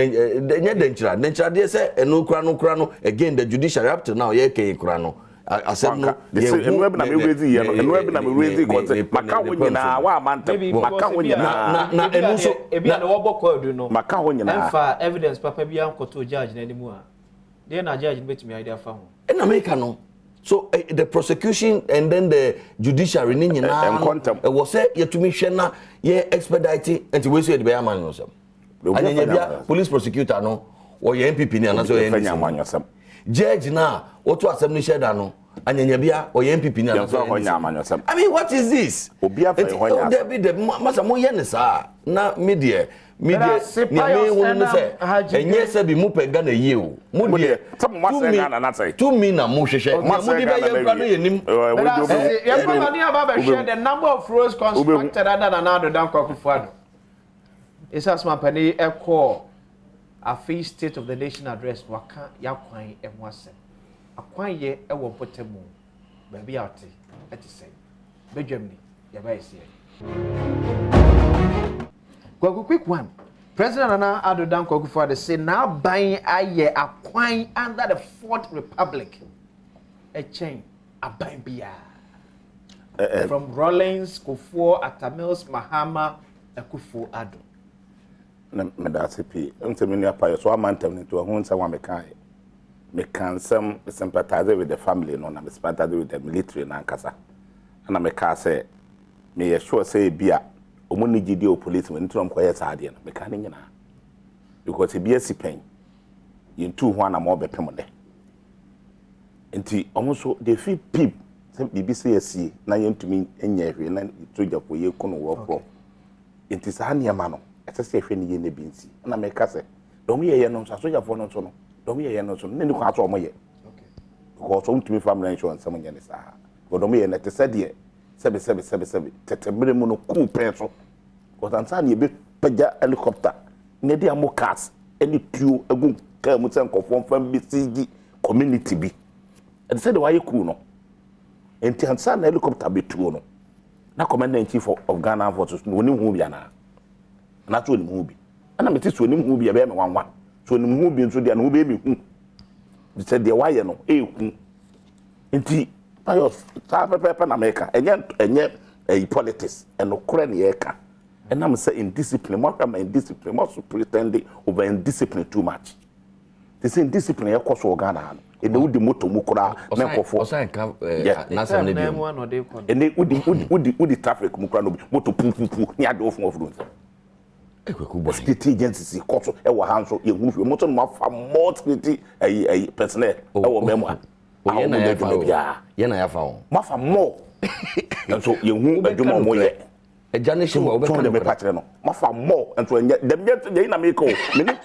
they say no kura no again the judiciary up to now ye ke kura no asem no enu ebe na me raise ye no enu ebe na me raise ko maka ho nyina wa amanta maka ho nyina na enu so ebi na wo bokọ edu no maka ho nyina emfa evidence papa bi ankoto judge na animu a dey na judge betumi idea fa ho na make no. So the prosecution and then the judiciary ni nyina was say yetumi hwe na ye expedite and we say the be man no some anyanya bia police prosecutor no or ye MPP ni anaso ye nyamanyosam judge na oto asem ni sheda no anyanya bia or ye MPP ni anaso nyamanyosam I mean what is this obi afa honya there be the masa mo ye ne sa na media nyame wonu se enye se bi mu pega na yie o mu de to me na mo hwehwe mo di be ye kwa no yenim ye kwa ni aba be share the number of roads constructed under Nana Adom Kwakufuado Esas Mampani ekọ a free state of the nation address waka yakwan emwase akwan ye ewo potemu ba bi ate ati say bedwam ni ye ba ese Go quick one. President Nana Addo Dankwa Akufo-Addo say now buying a coin under the Fourth Republic. A chain, a buying beer. From Rollins, Kufuor, Atamils, Mahama, Akufo-Addo. Medasipi, Mtemini Apayo, so I'm telling to a home someone me can some sympathize with the family, no, I'm sympathize with the military and Ankasa. And I make say, may sure say beer, Omuni GDO police when Trump quiet Sardian, mechanic because a beer pain. You 2-1 more be permanent. And almost they feel peep, some BBC, na to me, and yet, and to your way you couldn't work for. It is a handy man. As I say, friend, you never see. And I make us say, don't be a no, so you for not so. Don't be a no, so then you can't show me. Okay. Because some to me family insurance, someone is a. But don't be a net said ye, 777, Tetemono cool pencil. Because I'm saying you be Paja helicopter, Nedia more cars, any two a good Kermutan conform from BCG community be. And said, why you cool no? And Tiansan helicopter be two no. Now, commander in chief of Ghana forces, no new movie. Not to the movie. And I'm a teacher when movie a baby 1-1. So the movie into the new baby. They said the wire no, in tea, Pios, Papa America, and yet a politics and no craniaca. And I'm saying discipline, what am I in discipline? What's pretending over indiscipline too much? They say discipline, of course, Ghana. And they would the motor Mukura, Memphis for and they would the traffic Mukrano, motor poo, near the off of rooms. Security agencies, also, our hands, you move your motor more security a personnel, our memoir. Yena found Maffa more. And so you move a do more yet. A Janisham over the patrano. Maffa more, and so them yet the Inamico,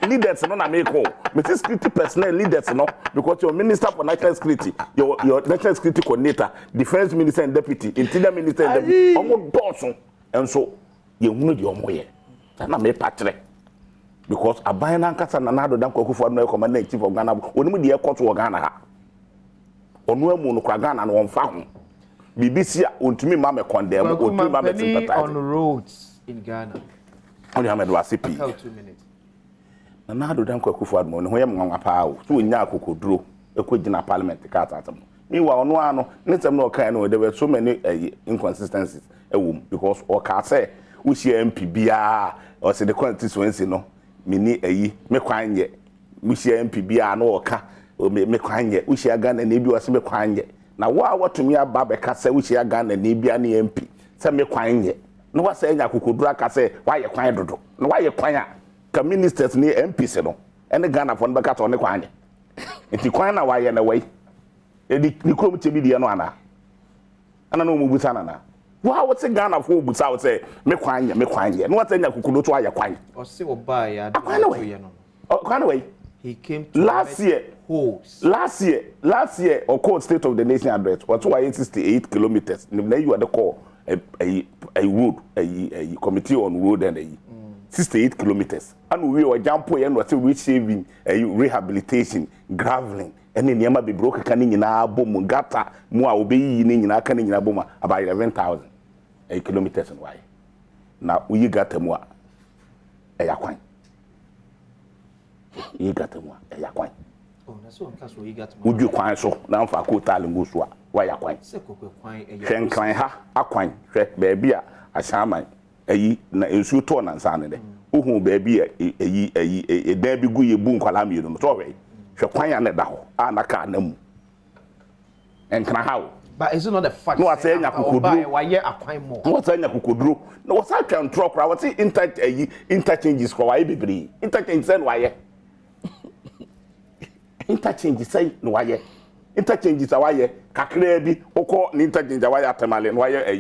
leaders and Amico, Mrs. Security personnel leaders, no, because your Minister for National Security, your National Security Coordinator, Defense Minister and Deputy, Interior Minister and Deputy, almost Dawson, and so you move your way. And I may patre because a buying Ankasa and another Danko for no commander in chief of Ghana, when we dear court to Ghana. On no moon, Ghana and one found. BBC, on to me, Mamma condemn, or to Mamma on roads in Ghana. Only Ahmed Wasipi. 2 minutes. Another Danko Kuford, when I'm on a power, 2 in Yaku drew a quick in a parliament to cut at them. Meanwhile, no, no kind, there were so many inconsistencies, because or can't say. We see MPBR or say the constituency no mini me kwan ye we see MPBR no oka o me kwan ye we see Ghana na bi o se me kwan ye na wa to me aba be ka say we see Ghana na bia na MP say me kwan ye no wa say nya kokodura ka say wa ye kwan dodo no wa ye kwan a ka ministers ni MPs no ene Ghana fo no be ka to ne kwan ye enti kwan na wa ye na wai e ni krom che bi die no ana no mu busa na wow, what's a Ghana for boots out say, me kwan ye. No what's any kukudo to aya kwan. Or say or buy ya. Away. He came to last year, or called State of the Nation address. What's why 68 kilometers. Now you are the call a road, a committee on road and 68 kilometers. And we were jumping and what we saving a rehabilitation, graveling. And then Yama be broke canning in our boom, gata, more obey in our canning in a boma about 11,000 kilometers and why. Now we got a more a yaquine. You got a more a yaquine. Oh, that's what you got. Would you quine so now for a quota and guswa? Why yaquine? Shen cline ha, a quine, baby, a shaman, a issue torn and Sunday. Oh, baby, a debby good boom calami, no sorry. She quite let down, and I can't. And can I how? But is it not a fact? No, I say I could do. Why, yeah, I quite more. What's I could do? No, what's I can talk. I was saying interchanges for why be interchange and why. Interchanges say no why. Interchanges are why. Kakrebi, Oko, interchange why at Tamale, and why a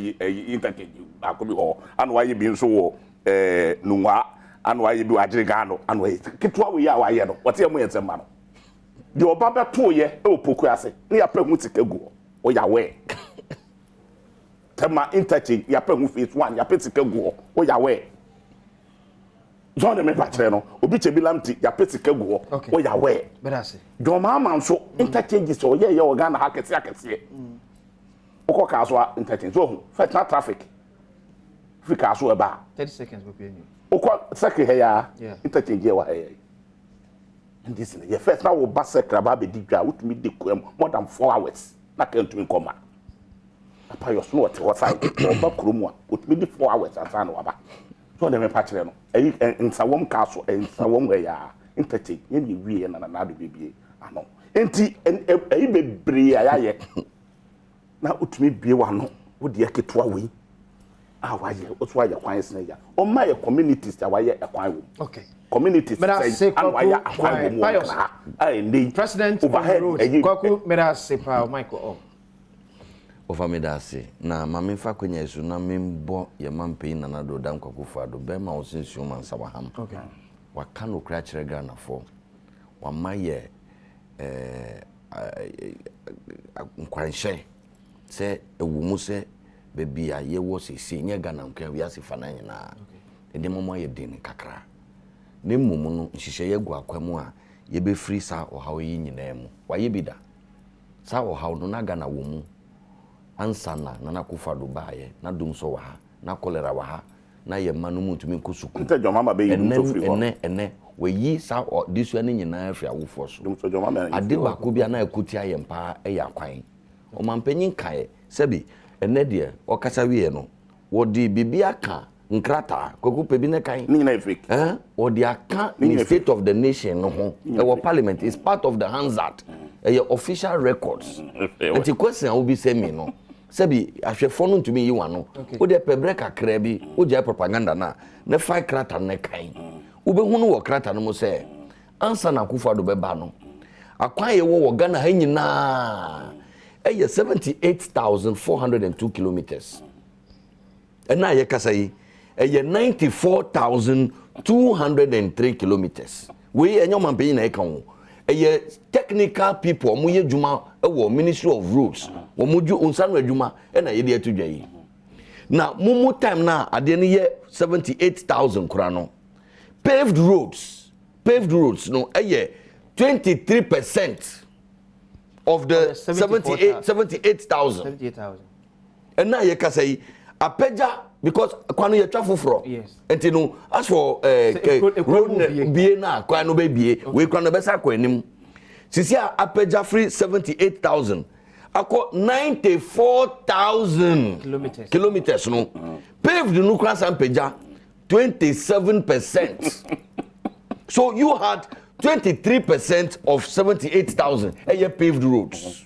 interchange. I could be all, and why you being so Nua, and why you do Adrigano, and wait. Keep what we are, why you know. What's your way as a man? The Obaba 2 years, oh, Pokuase, near Pemutika, or Yahweh. Tama interchange, ya Pemu face 1, ya Petika go, or Yahweh. John me Patreno, Obiche Bilamti, ya Petika go, or Yahweh. But I say, John Mamma, so interchanges, or yeah, your Ghana hackets, I can see. Oko Caswa interchange, so, fetch not traffic. Free Caswa about 30 seconds will be okwa second here interchange wa here and this your first now will bus second ba be digwa utumi de more than 4 hours na kan tumi koma apa your slow at what side or ba kromu a utumi de 4 hours asa na waba so dem pa kire no in sawom castle in sawom ya interchange yen ye wie na do bibie ano enti e bebre ayaye na utumi bie wa no wo de aketoa we waye otu waye kwan sene ya o ma ye communities ya waye ekwan wo okay communities say and waye akwan wo mo na ndi president overhead kwaku mera sepa Michael ofa medase na mamemfa kwenya esu na membo ye mampe na na do dan kwaku fado be ma osinsu man sabaham okay waka no kra kire Ghana fo wa maye nkwanhye se ewumu se baby a ye wo sisi nye Ghana nkan wi asifa na nyina ede momo ye din kakra ne mumu no nhihye ye gu akwamu a ye be free sa ohaw yi nyina mu wa ye bida sa ohaw no na Ghana wo mu ansa na kufa do baaye na dum so wa ha na kolera wa ha na ye manu mu ntumi kosuku nte jo mama be yi dum so free ho ene we yi sa disu ne nyina afia wo fo so dum so jo mama ade ba ko bia na ekuti ayempa e ya kwan o mampanyin kae sebi ene de o kasa wie no wo di bibia ka nkrata koku pebi ne kan ni na efik o di aka ni state of the nation no ho e parliament is part of the Hansard your official records enti question will be say me no sebi ahwefo no ntumi yi wano wo de pebre kakra bi wo je propaganda na fai krata ne kan wo be hunu wo krata no mo say ansa na kufa do be ba no akwan ye wo Ghana ha nyina 78,402 kilometers and na ye kasa yi 94,203 kilometers we enyo mampe na e kan technical people mo ye juma wo Ministry of Roads wo mo ju onsanu adwuma na ye de atudwa yi na mumu time na ade ne ye 78,000 kura no paved roads no 23% of the 78,000 and now ye kasa yi apeja because kwanu ye twa foforo enti no as for road bie na kwanu be bie we kwanu be sa kwanim sisi apeja free 78,000 ako 94,000 kilometers no paved no kwa sampeja 27%. So you had 23% of 78,000 paved roads.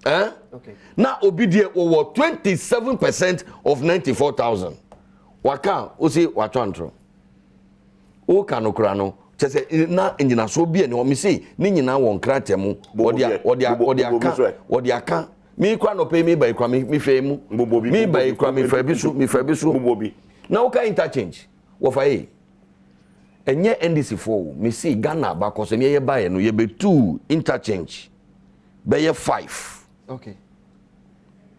Okay. Now obedient over 27% of 94,000. Waka osi watwantro. O kanokra no chese na enjina so bia ne o mi sei ni nyina won kratemu odi aka mi kwa no pay mi by kwa mi fe mu mi by kwa mi fa bi so na o ka interchange wo fa yi enye NDC for me see Ghana ba ko se me ye bae no ye be 2 interchange be ye 5. Okay.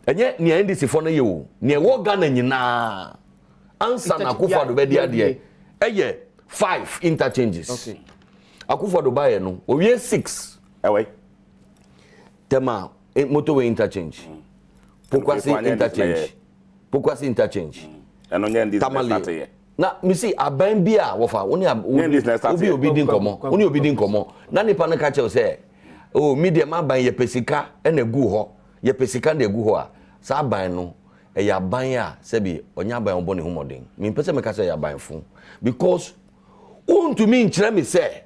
Enye ni NDC for no ye wo ne wo Ghana nyina ansa na Akufo do be dia de eye 5 interchanges. Okay. Akufo do bae no o wie 6 ewe tema motorway interchange Pokwasi interchange eno nye NDC start ye na me see aban bia wo fa woni obi din komo na nipa na ka che say oh media ma ban ye pesika na egu ho ye pesika na egu ho a sa ban no e ya ban a sebi onya ban obo ne humoden me pese me ka say ya ban fu because to me nkyere me say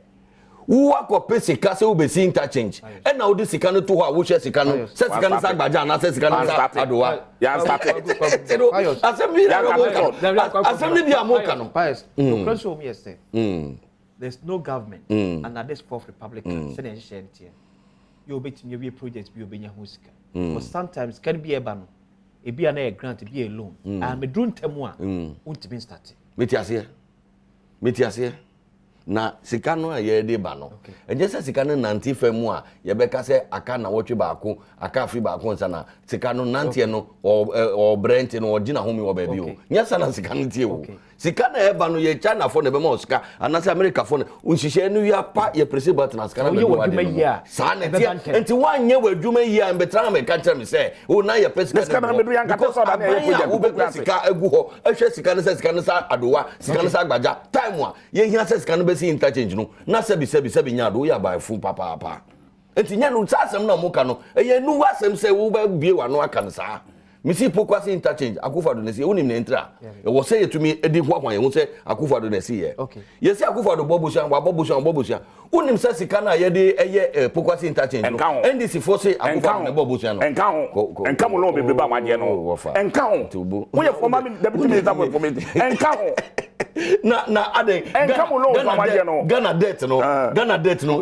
wo akọ pesika se wo be si interchange e na wo di sika no to ho a wo hwe sika no se sika no sa gbaja na se sika no sa adowa ya start assembly bi amoka no pious no close home yesterday there's no government and at this fourth republican say they share it you bet me we project bi obenya ho sika but sometimes can be eba no e bi na grant bi a loan and me dun temu a untimi start metiase na sika no a ye de ba no enje se sika no nanti famu a ye beka se aka na wotwe baako aka afi baako nsa na sika no nanti no o brent no o gina homi o ba bi o nya sa na sika no tie wo sika na eba no ye China for na be ma sika anase America for na unhihye no ya pa ye press button as kana be do ade sa na tie enti wanye wadwuma yi a betra me ka kire me say o na ye press kana be do yan ka so da na ye project wo be sika egu ho ehwe sika na sa adowa sika na sa agbaja time a ye hia sika na be si interchange no na se bi nya do ya buy full papa enti nya no sa asem na mo ka no eye nu asem say wo ba bie wa no aka no sa misi pokwase interchange Akufo-Addo na si wonim na entra e wo say yetumi edi ho akwan ye wo say Akufo-Addo na si ye ye say Akufo-Addo bobusia wonim say sika na ye de eye pokwase interchange NDC for say Akufo-Addo na bobusia no enka mo lo bebe ba wade no enka ho wo ye former deputy minister for information enka ho na aden enka mo lo wade no Ghana debt no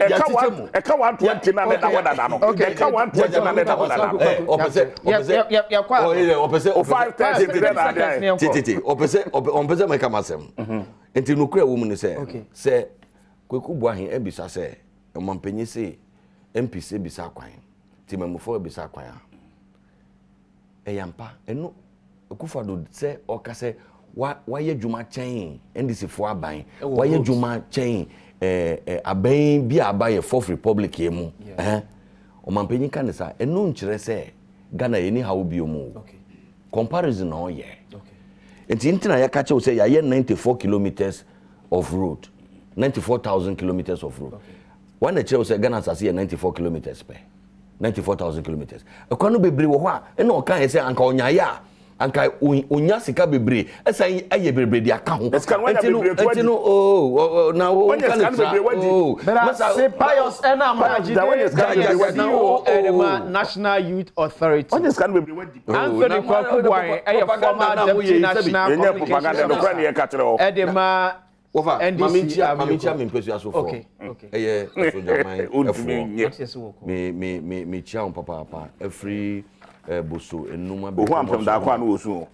ya chichemu enka 120 na na wada no enka 120 na na wada no opese ya kwa opese 5 opese make amasem enti nokura wo mu ne se kweku buahin ebisa se mampanyi se MPC bisa kwan ti mamufo bisa kwan eyampa eno Akufo-Addo se okase wa ye dwuma chen NDC fo aban wa ye dwuma chen aban bi abaye Fourth Republic yemu o mampanyi kan sa eno nkyere se Ghana yeni hawo biomu comparison no ye enti ntina ya kache say ya 94 kilometers of road 94,000 kilometers of road when the chair say Ghana say 94 kilometers per 94,000 kilometers akwano bebre wo ho a e no kan say anka onya ya anka onya sika bebre esan aye bebre dia ka ho enti no na wo kan bebre wadi say pious na majide National Youth Authority onye scan bebre wadi Anthony Kwakubuai former deputy national propaganda no kwani e ka kire ho edema over mamicha mpesu aso for eye sojaman me chia papa every boso enuma be ho ampem da kwa na osu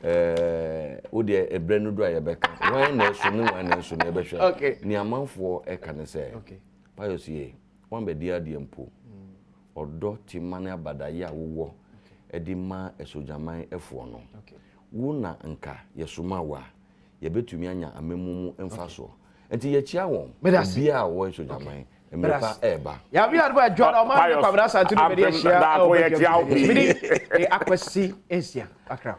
o de ebrenu do ayebeka wan na so ne wan na so ne be hwe ni amanfo e ka ne se pious ye wan be dia de mpo odo ti mane abadaye awo edi ma esojaman efo no wo na nka yesoma wa ye betumi anya amemumu emfaso enti ye chia won bia wo esojaman emepa eba ya bi adwa adwa o ma kwa bra santu no be dia shia da ko ye chia wo akwasi esia akra